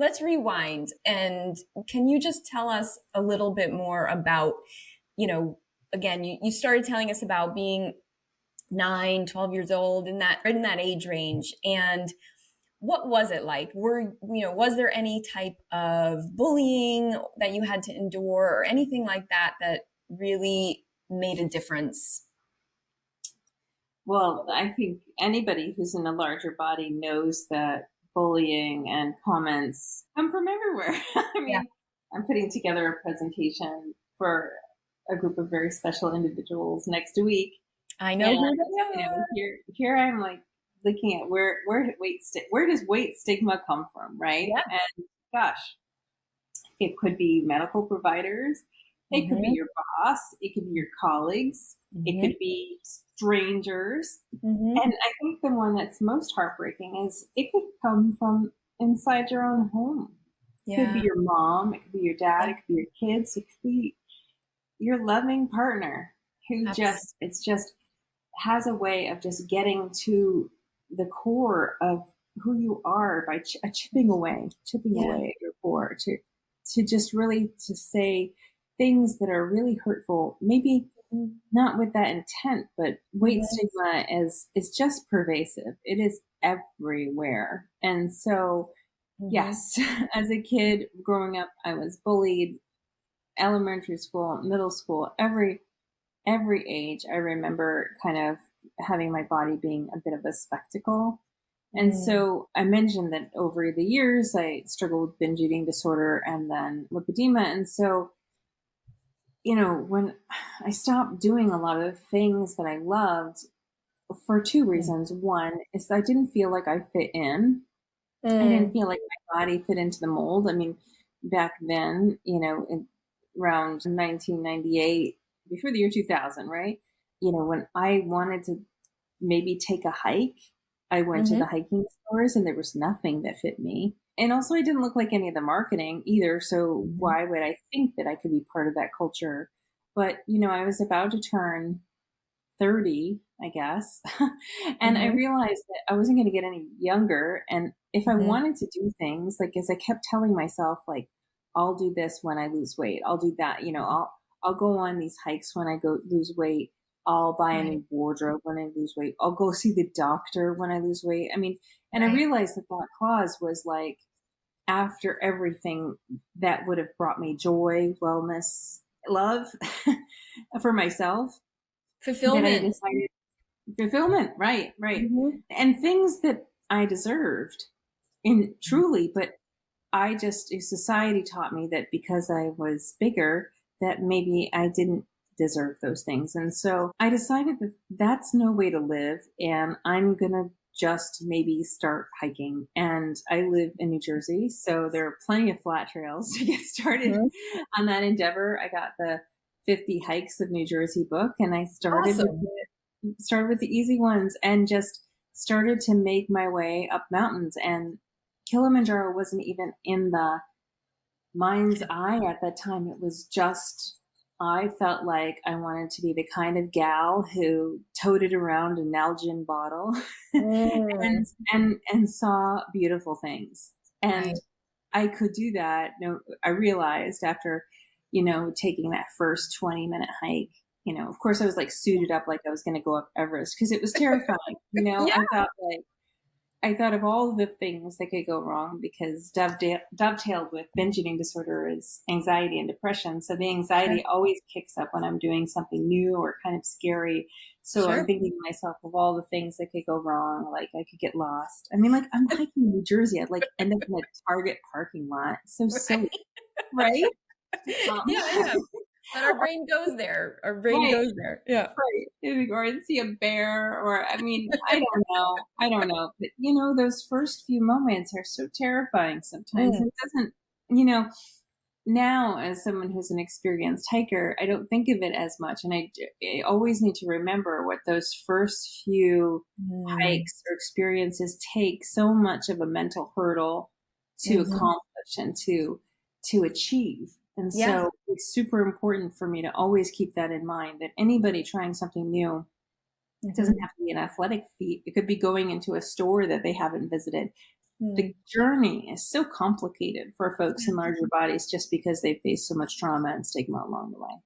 let's rewind. And can you just tell us a little bit more about, again, you started telling us about being 9, 12 years old in that age range. And what was it like? Was there any type of bullying that you had to endure or anything like that that really made a difference? Well, I think anybody who's in a larger body knows that bullying and comments come from everywhere. I Yeah, mean, I'm putting together a presentation for a group of very special individuals next week, I know and who they are. here I'm like looking at where does weight stigma come from, right? Yeah. And gosh, it could be medical providers. It could be Hmm. your boss. It could be your colleagues. It Hmm. could be strangers. Hmm. And I think the one that's most heartbreaking is it could come from inside your own home. It could be Yeah. your mom. It could be your dad. Yeah. It could be your kids. It could be your loving partner who Absolutely. it's just has a way of just getting to the core of who you are by chipping Yeah. away at your core to just really to say things that are really hurtful, maybe not with that intent, but weight Hmm. stigma is just pervasive. It is everywhere. And so, Hmm. yes, as a kid growing up, I was bullied, elementary school, middle school, every age. I remember kind of having my body being a bit of a spectacle. And Mm. so I mentioned that over the years I struggled with binge eating disorder and then lipedema. And so, when I stopped doing a lot of things that I loved for two reasons. One is I didn't feel like I fit in. I didn't Mm. feel like my body fit into the mold. I mean, back then, around 1998, before the year 2000, right? When I wanted to maybe take a hike, I went to the Hmm. hiking stores and there was nothing that fit me. And also, I didn't look like any of the marketing either. So Hmm. why would I think that I could be part of that culture? But, I was about to turn 30, I guess. And I Hmm. realized that I wasn't going to get any younger. And if I Hmm. wanted to do things, like as I kept telling myself, like, I'll do this when I lose weight, I'll do that, I'll go on these hikes when I go lose weight. I'll buy a Right. new wardrobe when I lose weight. I'll go see the doctor when I lose weight. I mean, and I Right. realized that that clause was like after everything that would have brought me joy, wellness, love for myself, that I Fulfillment. decided fulfillment, right, right. Hmm. And things that I deserved in truly, but society taught me that because I was bigger, that maybe I didn't deserve those things. And so I decided that that's no way to live. And I'm going to just maybe start hiking. And I live in New Jersey, so there are plenty of flat trails to get started Hmm. on that endeavor. I got the 50 Hikes of New Jersey book, and I Awesome. started with the easy ones and just started to make my way up mountains. And Kilimanjaro wasn't even in the mind's eye at that time. It was just, I felt like I wanted to be the kind of gal who toted around a Nalgene bottle Mm. and saw beautiful things. And Right. I could do that. No, I realized after, taking that first 20-minute hike, of course I was like suited up like I was going to go up Everest because it was terrifying. Yeah. I thought of all the things that could go wrong because dovetailed with binge eating disorder is anxiety and depression. So the Sure. anxiety always kicks up when I'm doing something new or kind of scary. So I'm Sure. thinking to myself of all the things that could go wrong. Like I could get lost. I mean, like I'm hiking in New Jersey. I'd like end up in a Target parking lot. It's so Right. silly, right? Um, Yeah. Yeah. But our brain goes there. Our brain right. goes there. Yeah. Right. Or see a bear, or I mean, I don't know. I don't know. But those first few moments are so terrifying sometimes. Mm. It doesn't, you know, now as someone who's an experienced hiker, I don't think of it as much. And I always need to remember what those first few Mm. hikes or experiences take so much of a mental hurdle to Hmm. accomplish and to achieve. And Yeah. so it's super important for me to always keep that in mind that anybody trying something new, it doesn't Hmm. have to be an athletic feat. It could be going into a store that they haven't visited. the Mm. journey is so complicated for folks in larger bodies just because they face so much trauma and stigma along the way.